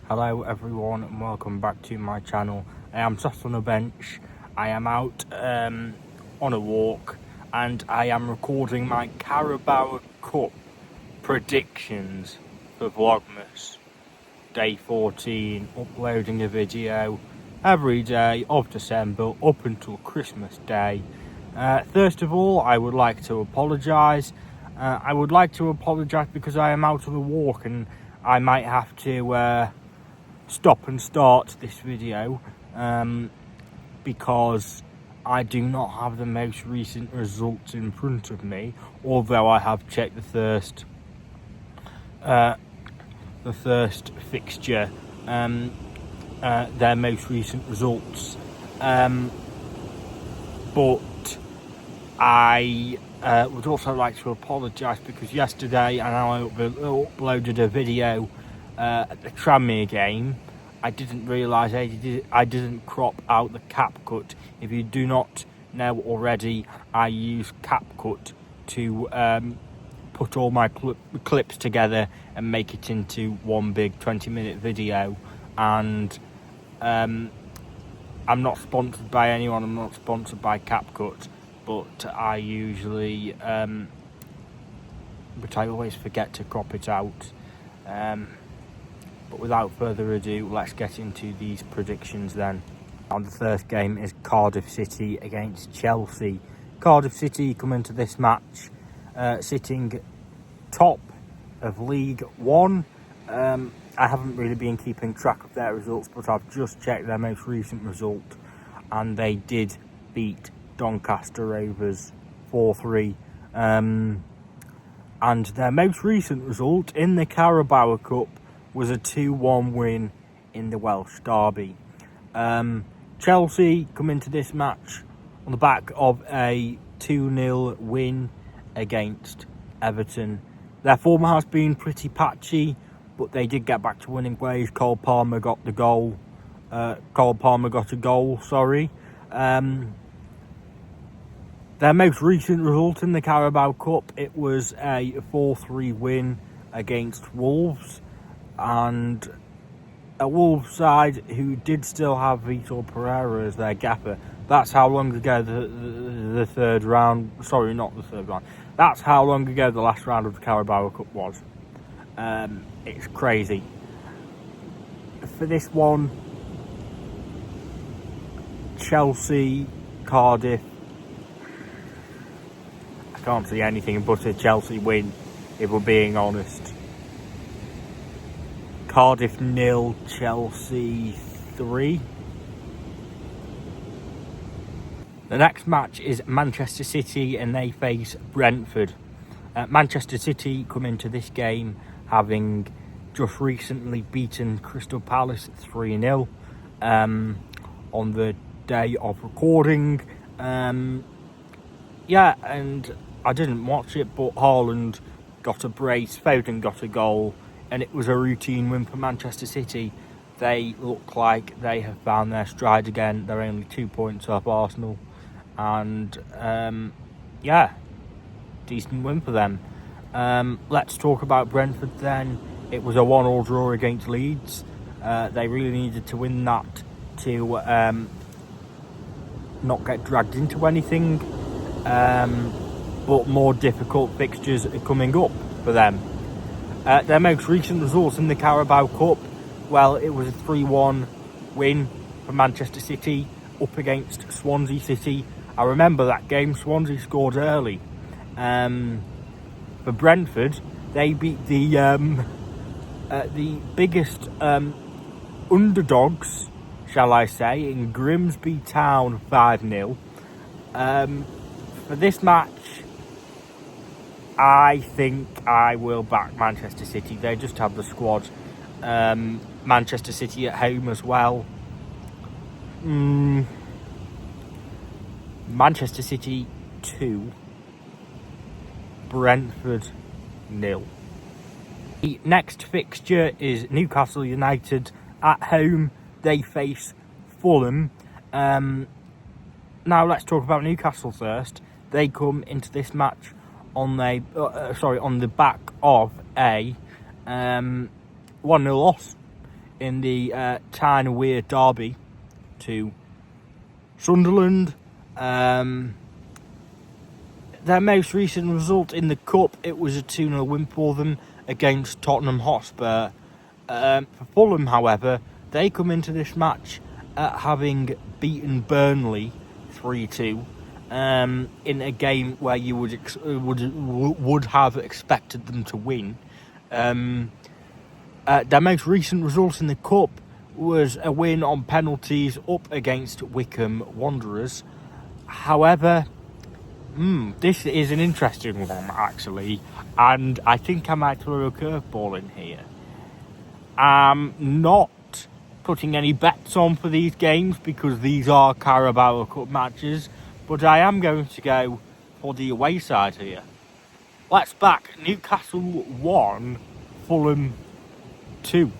Hello everyone and welcome back to my channel. I am sat on a bench, I am out on a walk and I am recording my Carabao Cup predictions for Vlogmas. Day 14, uploading a video every day of December up until Christmas Day. First of all, I would like to apologise. Because I am out on a walk and I might have to stop and start this video because I do not have the most recent results in front of me, although I have checked the first fixture, their most recent results, but I would also like to apologise because yesterday I uploaded a video at the Tranmere game. I didn't realise I didn't crop out the cap cut. If you do not know already, I use cap cut to put all my clips together and make it into one big 20-minute video. And I'm not sponsored by anyone, I'm not sponsored by CapCut, but I usually but I always forget to crop it out. But without further ado, let's get into these predictions then. And the first game is Cardiff City against Chelsea. Cardiff City come into this match sitting top of League One. I haven't really been keeping track of their results, but I've just checked their most recent result and they did beat Doncaster Rovers 4-3. And their most recent result in the Carabao Cup was a 2-1 win in the Welsh derby. Chelsea come into this match on the back of a 2-0 win against Everton. Their form has been pretty patchy, but they did get back to winning ways. Cole Palmer got a goal. Their most recent result in the Carabao Cup, it was a 4-3 win against Wolves, and a Wolves side who did still have Vitor Pereira as their gaffer. That's how long ago the third round, sorry, not the third round, that's how long ago the last round of the Carabao Cup was. It's crazy. For this one, Chelsea, Cardiff, I can't see anything but a Chelsea win, if we're being honest. Cardiff 0, Chelsea 3. The next match is Manchester City and they face Brentford. Manchester City come into this game having just recently beaten Crystal Palace 3-0 on the day of recording. Yeah, and I didn't watch it, but Haaland got a brace, Foden got a goal, and it was a routine win for Manchester City. They look like they have found their stride again. They're only 2 points off Arsenal. And, yeah, decent win for them. Let's talk about Brentford then. It was a 1-1 draw against Leeds. They really needed to win that to not get dragged into anything. But more difficult fixtures are coming up for them. Their most recent results in the Carabao Cup, well, it was a 3-1 win for Manchester City up against Swansea City. I remember that game. Swansea scored early. For Brentford, they beat the biggest underdogs, shall I say, in Grimsby Town 5-0. For this match, I think I will back Manchester City. They just have the squad. Manchester City at home as well. Manchester City 2, Brentford 0. The next fixture is Newcastle United at home. They face Fulham. Now let's talk about Newcastle first. They come into this match on the back of a 1-0 loss in the Tyne and Weir derby to Sunderland. Their most recent result in the Cup, it was a 2-0 win for them against Tottenham Hotspur. For Fulham, however, they come into this match having beaten Burnley 3-2 in a game where you would have expected them to win. Their most recent result in the Cup was a win on penalties up against Wycombe Wanderers. However, this is an interesting one, actually, and I think I might throw a curveball in here. I'm not putting any bets on for these games because these are Carabao Cup matches, but I am going to go for the away side here. Let's back Newcastle 1, Fulham 2.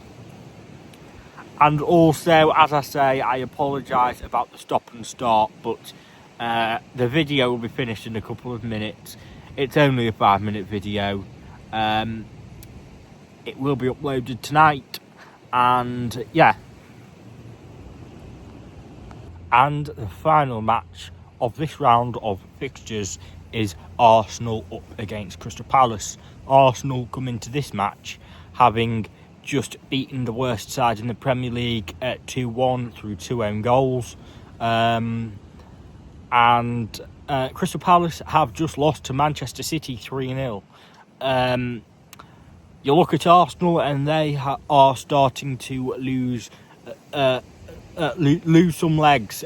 And also, as I say, I apologise about the stop and start, but the video will be finished in a couple of minutes. It's only a 5-minute video. It will be uploaded tonight, and yeah. And the final match of this round of fixtures is Arsenal up against Crystal Palace. Arsenal come into this match having just beaten the worst side in the Premier League at 2-1 through 2 own goals. And Crystal Palace have just lost to Manchester City 3-0. You look at Arsenal and they are starting to lose some legs.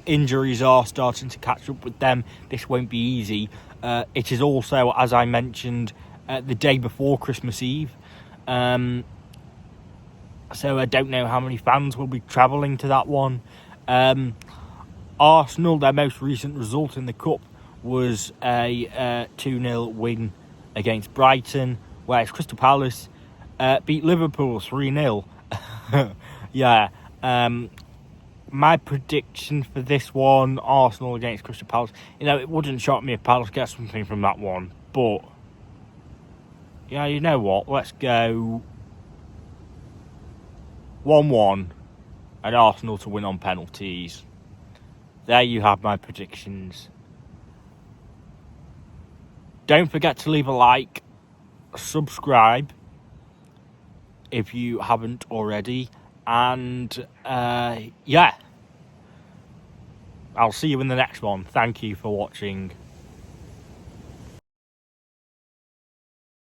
Injuries are starting to catch up with them. This won't be easy. It is also, as I mentioned, the day before Christmas Eve. So I don't know how many fans will be travelling to that one. Arsenal, their most recent result in the Cup was a 2-0 win against Brighton, whereas Crystal Palace beat Liverpool 3-0. Yeah. My prediction for this one, Arsenal against Crystal Palace, it wouldn't shock me if Palace gets something from that one, but yeah, you know what, let's go 1-1 and Arsenal to win on penalties. There you have my predictions. Don't forget to leave a like, subscribe if you haven't already, and yeah, I'll see you in the next one. Thank you for watching.